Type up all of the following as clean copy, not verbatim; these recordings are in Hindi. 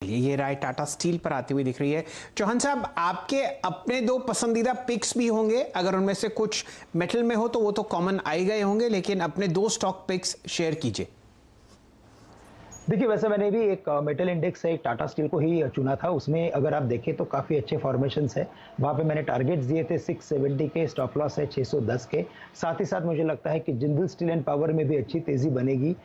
ये राय टाटा स्टील पर आती हुई दिख रही है। चौहान साहब, आपके अपने दो पसंदीदा पिक्स भी होंगे, अगर उनमें से कुछ मेटल में हो तो वो तो कॉमन आ ही गए होंगे, लेकिन अपने दो स्टॉक पिक्स शेयर कीजिए। देखिए, वैसे मैंने भी एक मेटल इंडेक्स है, एक टाटा स्टील को ही चुना था। उसमें अगर आप देखें तो काफ़ी अच्छे फॉर्मेशंस है। वहाँ पे मैंने टारगेट्स दिए थे 670 के, स्टॉप लॉस है 610 के। साथ ही साथ मुझे लगता है कि जिंदल स्टील एंड पावर में भी अच्छी तेज़ी बनेगी।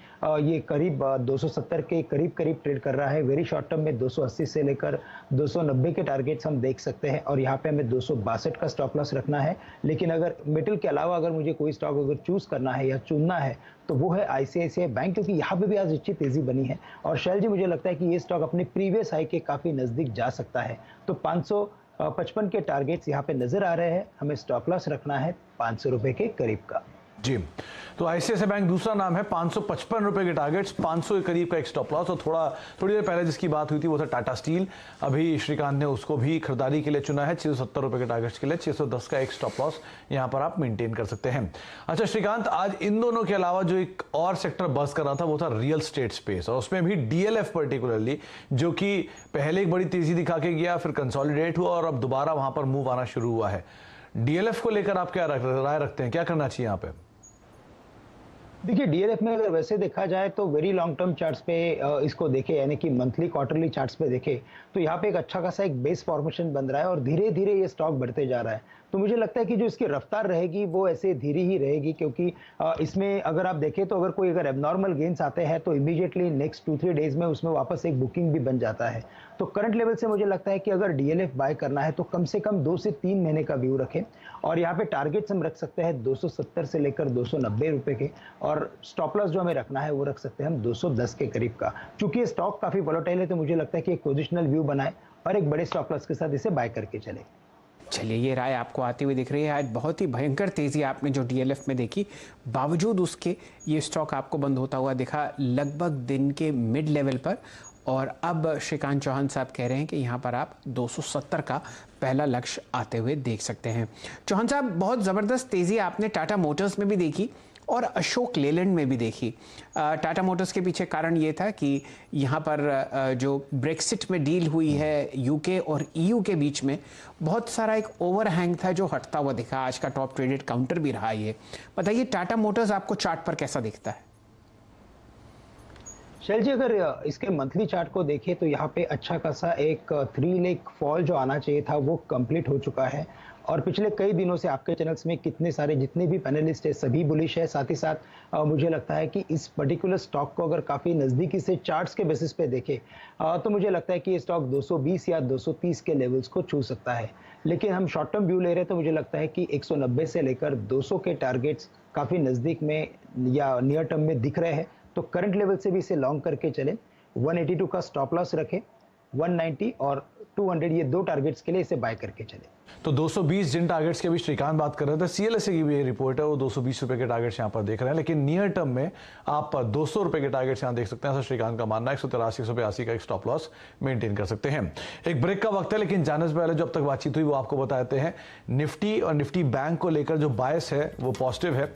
ये करीब 270 के करीब ट्रेड कर रहा है। वेरी शॉर्ट टर्म में 280 से लेकर 290 के टारगेट्स हम देख सकते हैं और यहाँ पे हमें 262 का स्टॉप लॉस रखना है। लेकिन अगर मेटल के अलावा अगर मुझे कोई स्टॉक अगर चूज़ करना है या चुनना है तो वो है आईसीआईसीआई बैंक, क्योंकि यहाँ पे भी आज अच्छी तेज़ी बनी है। और शैल जी, मुझे लगता है कि ये स्टॉक अपने प्रीवियस हाई के काफ़ी नज़दीक जा सकता है। तो 555 के टारगेट्स यहाँ पे नज़र आ रहे हैं। हमें स्टॉप लॉस रखना है 500 रुपये के करीब का। जी, तो आईसीआईसीआई बैंक दूसरा नाम है। 555 रुपए के टारगेट्स, 500 के करीब का एक स्टॉप लॉस। और थोड़ी देर पहले जिसकी बात हुई थी वो था टाटा स्टील। अभी श्रीकांत ने उसको भी खरीदारी के लिए चुना है 670 रुपए के टारगेट्स के लिए। 610 का एक स्टॉप लॉस यहाँ पर आप मेंटेन कर सकते हैं। अच्छा श्रीकांत, आज इन दोनों के अलावा जो एक और सेक्टर बस कर रहा था वो था रियल स्टेट स्पेस, और उसमें भी डीएलएफ पर्टिकुलरली, जो कि पहले एक बड़ी तेजी दिखा के गया, फिर कंसोलिडेट हुआ और अब दोबारा वहां पर मूव आना शुरू हुआ है। डीएलएफ को लेकर आप क्या राय रखते हैं, क्या करना चाहिए यहाँ पे? देखिए, डीएलएफ में अगर वैसे देखा जाए तो वेरी लॉन्ग टर्म चार्ट्स पे इसको देखें, यानी कि मंथली क्वार्टरली चार्ट्स पे देखें तो यहाँ पे एक अच्छा खासा एक बेस फॉर्मेशन बन रहा है और धीरे धीरे ये स्टॉक बढ़ते जा रहा है। तो मुझे लगता है कि जो इसकी रफ्तार रहेगी वो ऐसे धीरे ही रहेगी, क्योंकि इसमें अगर आप देखें तो अगर एबनॉर्मल गेन्स आते हैं तो इमीडिएटली नेक्स्ट 2-3 डेज में उसमें वापस एक बुकिंग भी बन जाता है। तो करंट लेवल से मुझे लगता है कि अगर डीएलएफ बाय करना है तो कम से कम 2 से 3 महीने का व्यू रखें। और यहाँ पे टारगेट्स हम रख सकते हैं 270 से लेकर 290 रुपए के, और स्टॉप लॉस जो हमें रखना है वो रख सकते हैं हम 210 के करीब का। क्योंकि ये स्टॉक काफी वोलेटाइल है तो मुझे लगता है कि एक पोजिशनल व्यू बनाए और एक बड़े स्टॉप लॉस के साथ इसे बाय करके चले। चलिए, ये राय आपको आती हुई दिख रही है। आज बहुत ही भयंकर तेज़ी आपने जो डीएलएफ में देखी, बावजूद उसके ये स्टॉक आपको बंद होता हुआ दिखा लगभग दिन के मिड लेवल पर। और अब श्रीकांत चौहान साहब कह रहे हैं कि यहाँ पर आप 270 का पहला लक्ष्य आते हुए देख सकते हैं। चौहान साहब, बहुत ज़बरदस्त तेज़ी आपने टाटा मोटर्स में भी देखी और अशोक लेलैंड में भी देखी। टाटा मोटर्स के पीछे कारण ये था कि यहाँ पर जो ब्रेक्सिट में डील हुई है यूके और ईयू के बीच में, बहुत सारा एक ओवरहैंग था जो हटता हुआ दिखा। आज का टॉप ट्रेडेड काउंटर भी रहा ये। बताइए, टाटा मोटर्स आपको चार्ट पर कैसा दिखता है? शैल जी, अगर इसके मंथली चार्ट को देखें तो यहाँ पे अच्छा खासा एक 3 लेग फॉल जो आना चाहिए था वो कंप्लीट हो चुका है। और पिछले कई दिनों से आपके चैनल्स में कितने सारे जितने भी पैनलिस्ट है सभी बुलिश है। साथ ही साथ मुझे लगता है कि इस पर्टिकुलर स्टॉक को अगर काफ़ी नज़दीकी से चार्ट्स के बेसिस पे देखें तो मुझे लगता है कि ये स्टॉक 220 या 230 के लेवल्स को छू सकता है। लेकिन हम शॉर्ट टर्म व्यू ले रहे हैं तो मुझे लगता है कि 190 से लेकर 200 के टारगेट्स काफ़ी नज़दीक में या नियर टर्म में दिख रहे हैं। तो करंट लेवल से भी इसे लॉन्ग करके चलें। 182 का स्टॉप लॉस रखें, 190 और 200 ये दो टारगेट्स के लिए इसे बाय करके चले। तो 220 जिन टारगेट्स के भी श्रीकांत बात कर रहे थे, सीएलएसए की भी ये रिपोर्ट है, वो 220 रुपए के टारगेट्स यहाँ पर देख रहे हैं। लेकिन नियर टर्म में आप 200 रुपए के टारगेट्स यहाँ देख सकते हैं। ऐसा श्रीकांत का मानना है। 183 182 का एक स्टॉप लॉस मेंटेन कर सकते हैं। एक ब्रेक का वक्त है, लेकिन जाने से पहले जो अब तक बातचीत हुई वो आपको बताते हैं। निफ्टी और निफ्टी बैंक को लेकर जो बायस है वो पॉजिटिव है।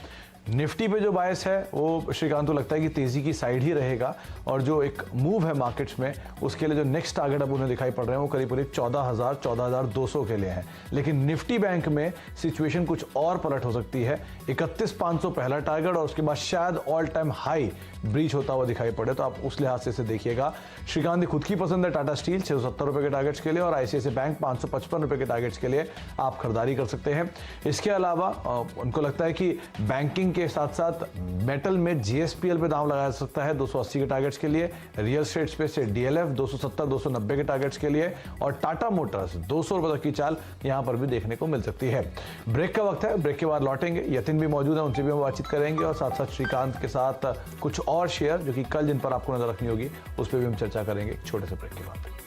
निफ्टी पे जो बायस है वो श्रीकांत को लगता है कि तेजी की साइड ही रहेगा, और जो एक मूव है मार्केट्स में उसके लिए जो नेक्स्ट टारगेट अब उन्हें दिखाई पड़ रहे हैं वो करीब 14,200 के लिए है। लेकिन निफ्टी बैंक में सिचुएशन कुछ और पलट हो सकती है। 31,500 पहला टारगेट और उसके बाद शायद ऑल टाइम हाई ब्रीच होता हुआ दिखाई पड़े, तो आप उस लिहाज से इसे देखिएगा। श्रीकांत की खुद की पसंद है टाटा स्टील 670 रुपए के टारगेट्स के लिए, और आईसीआईसीआई बैंक 555 रुपए के टारगेट्स के लिए आप खरीदारी कर सकते हैं। इसके अलावा उनको लगता है कि बैंकिंग के साथ साथ मेटल में जीएसपीएल पे दांव लगाया जा सकता है 280 के टारगेट्स के लिए। रियल स्टेट स्पेस से डीएलएफ 270 290 के टारगेट्स के लिए, और टाटा मोटर्स 200 रुपए तक की चाल यहां पर भी देखने को मिल सकती है। ब्रेक का वक्त है, ब्रेक के बाद लौटेंगे। यतिन भी मौजूद है, उनसे भी हम बातचीत करेंगे, और साथ साथ श्रीकांत के साथ कुछ और शेयर जो कि कल जिन पर आपको नजर रखनी होगी उस पर भी हम चर्चा करेंगे छोटे से ब्रेक के बाद।